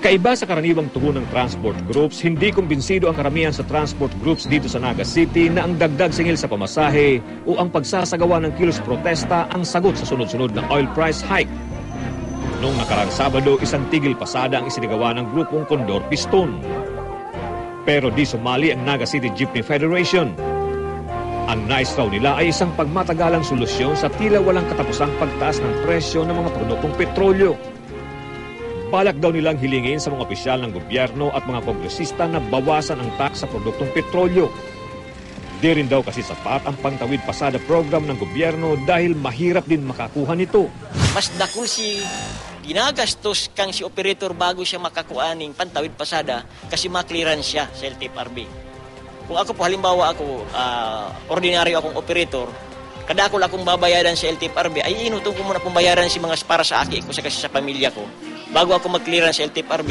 Kaiba sa karaniwang tugon ng transport groups, hindi kumbinsido ang karamihan sa transport groups dito sa Naga City na ang dagdag singil sa pamasahe o ang pagsasagawa ng kilos protesta ang sagot sa sunod-sunod na oil price hike. Noong nakarang Sabado, isang tigil pasada ang isinagawa ng grupong Condor Piston. Pero di sumali ang Naga City Jeepney Federation. Ang nais raw nila ay isang pagmatagalang solusyon sa tila walang katapusang pagtaas ng presyo ng mga produktong petrolyo. Balak daw nilang hilingin sa mga opisyal ng gobyerno at mga kongresista na bawasan ang tax sa produktong petrolyo. Di rin daw kasi sapat ang pantawid pasada program ng gobyerno dahil mahirap din makakuha nito. Mas dakul si ginagastos kang si operator bago siya makakuaning pantawid pasada kasi ma-clearance siya sa LTFRB. Kung ako po, halimbawa ako, ordinaryo akong operator, kada ako akong babayaran sa LTFRB, ay inutong ko muna pong bayaran si mga para sa aki ko kasi sa pamilya ko bago ako mag-clearance sa LTFRB.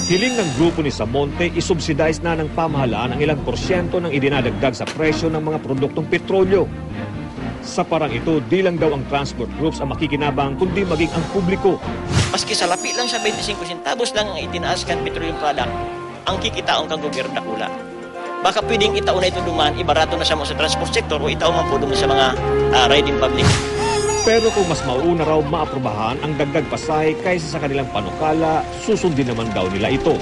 Hiling ng grupo ni Samonte, isubsidize na ng pamahalaan ang ilang porsyento ng idinadagdag sa presyo ng mga produktong petrolyo. Sa parang ito, di lang daw ang transport groups ang makikinabang kundi maging ang publiko. Maski sa lapi lang sa 25 centavos lang ang itinaas kan petroleum product, ang kikitaon kang gobyerno dakula. Baka pwedeng itaon na ito duman, ibarato na sa mga sa transport sector o itaon man po duman sa mga riding public. Pero kung mas mauna raw maaprubahan ang dagdag pasahe kaysa sa kanilang panukala, susundin naman daw nila ito.